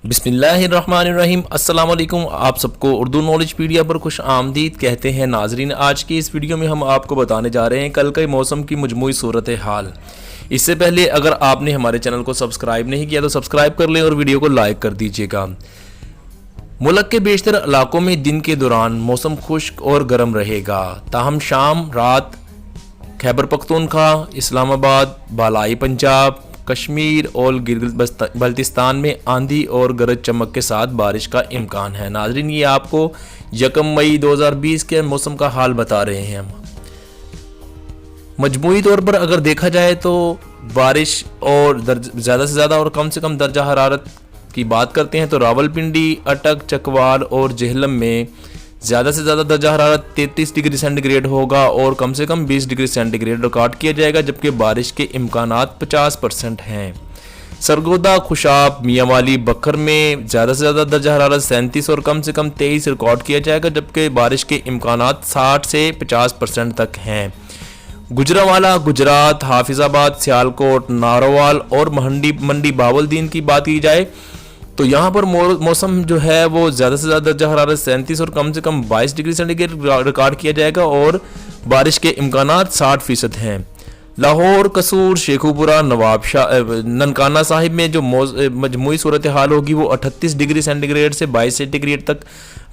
बिस्मिल्लाहिर्रहमानिर्रहीम। अस्सलाम वालेकुम। आप सबको उर्दू नॉलेज पीडिया पर खुश आमदीद कहते हैं। नाजरीन, आज की इस वीडियो में हम आपको बताने जा रहे हैं कल के मौसम की मजमूई सूरत हाल। इससे पहले अगर आपने हमारे चैनल को सब्सक्राइब नहीं किया तो सब्सक्राइब कर लें और वीडियो को लाइक कर दीजिएगा। मुल्क के बेशतर इलाकों में दिन के दौरान मौसम खुश्क और गर्म रहेगा, ताहम शाम रात खैबर पख्तूनख्वा, इस्लामाबाद, बालाई पंजाब, कश्मीर और गिलगित बल्तिस्तान में आंधी और गरज चमक के साथ बारिश का इम्कान है। नाजरीन, ये आपको 1 मई 2020 के मौसम का हाल बता रहे हैं हम। मजमूई तौर पर अगर देखा जाए तो बारिश और ज़्यादा से ज़्यादा और कम से कम दर्जा हरारत की बात करते हैं तो रावलपिंडी, अटक, चकवाल और जेहलम में ज़्यादा से ज़्यादा दर्जा हरारत 33 डिग्री सेंटीग्रेड होगा और कम से कम 20 डिग्री सेंटीग्रेड रिकॉर्ड किया जाएगा, जबकि बारिश के इम्कानात 50% हैं। सरगोदा, खुशाब, मियांवाली, बखर में ज़्यादा से ज़्यादा दर्जा हरारत 37 और कम से कम 23 रिकॉर्ड किया जाएगा, जबकि बारिश के इम्कानात 60 से 50% तक हैं। गुजरावाला, गुजरात, हाफिजाबाद, सियालकोट, नारोवाल और मंडी बावलदीन की बात की जाए तो यहाँ पर मौसम जो है वो ज़्यादा से ज़्यादा दर्जा हरारत 37 और कम से कम 22 डिग्री सेंटीग्रेड रिकॉर्ड किया जाएगा और बारिश के इम्कानात 60% हैं। लाहौर, कसूर, शेखुपुरा, नवाबशाह, ननकाना साहिब में जो मजमूई सूरत हाल होगी वो 38 डिग्री सेंटीग्रेड से 22 सेंटीग्रेड तक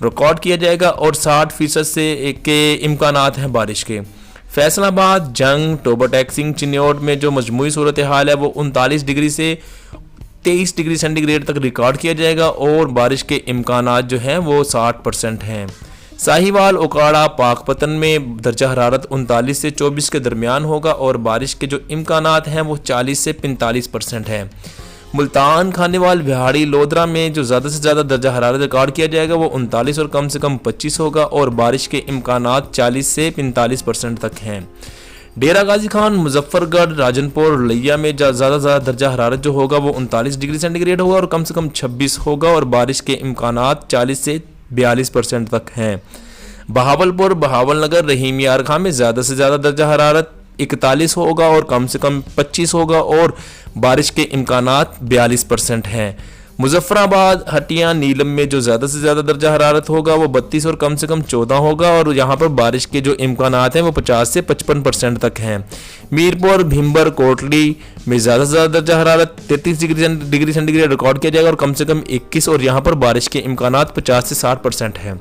रिकॉर्ड किया जाएगा और 60% से के इम्कानात हैं बारिश के। फैसलाबाद, जंग, टोबा टैक्सिंग, चिन्योट में जो मजमूई सूरत हाल है वो 39 डिग्री से 23 डिग्री सेंटीग्रेड तक रिकॉर्ड किया जाएगा और बारिश के इम्कानात जो हैं वो 60% हैं। साहिवाल, उकाड़ा, पाकपतन में दर्जा हरारत 39 से 24 के दरमियान होगा और बारिश के जो इम्कानात हैं वो 40 से 45% हैं। मुल्तान, खानेवाल, बिहाड़ी, लोधरा में जो ज़्यादा से ज़्यादा दर्जा हरारत रिकॉर्ड किया जाएगा वो 39 और कम से कम 25 होगा और बारिश के इम्कानात 40 से 45% तक हैं। डेरा गाजी खान, मुजफ्फरगढ़, राजनपुर, लिया में ज़्यादा दर्जा हरारत जो होगा वो 39 डिग्री सेंटीग्रेड होगा और कम से कम 26 होगा और बारिश के इम्कानात 40 से 42% तक हैं। बहावलपुर, बहावलनगर, रहीम यार खां में ज़्यादा से ज़्यादा दर्जा हरारत 41 होगा और कम से कम 25 होगा और बारिश के इम्कानात 42% हैं। मुजफ्फराबाद, हटिया, नीलम में जो ज़्यादा से ज़्यादा दर्जा हरारत होगा वो 32 और कम से कम 14 होगा और यहाँ पर बारिश के जो इम्कानात हैं वो 50 से 55% तक हैं। मीरपुर, भिम्बर, कोटली में ज़्यादा से ज़्यादा दर्जा हरारत 33 डिग्री सेंटीग्रेड रिकॉर्ड किया जाएगा और कम से कम 21 और यहाँ पर बारिश के इम्कानात 50 से 60% हैं।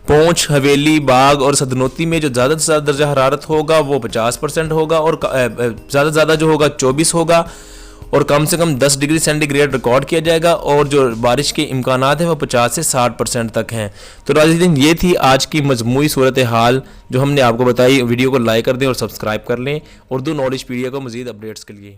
पौंछ, हवेली, बाग और सदनोती में जो ज़्यादा से ज़्यादा दर्जा हरारत होगा वो 50% होगा और ज़्यादा से ज़्यादा जो होगा 24 होगा और कम से कम 10 डिग्री सेंटीग्रेड रिकॉर्ड किया जाएगा और जो बारिश के इम्कानात हैं वो 50 से 60% तक हैं। तो नाज़रीन, ये थी आज की मजमूई सूरत हाल जो हमने आपको बताई। वीडियो को लाइक कर दें और सब्सक्राइब कर लें उर्दू नॉलेज पीडिया को मज़ीद अपडेट्स के लिए।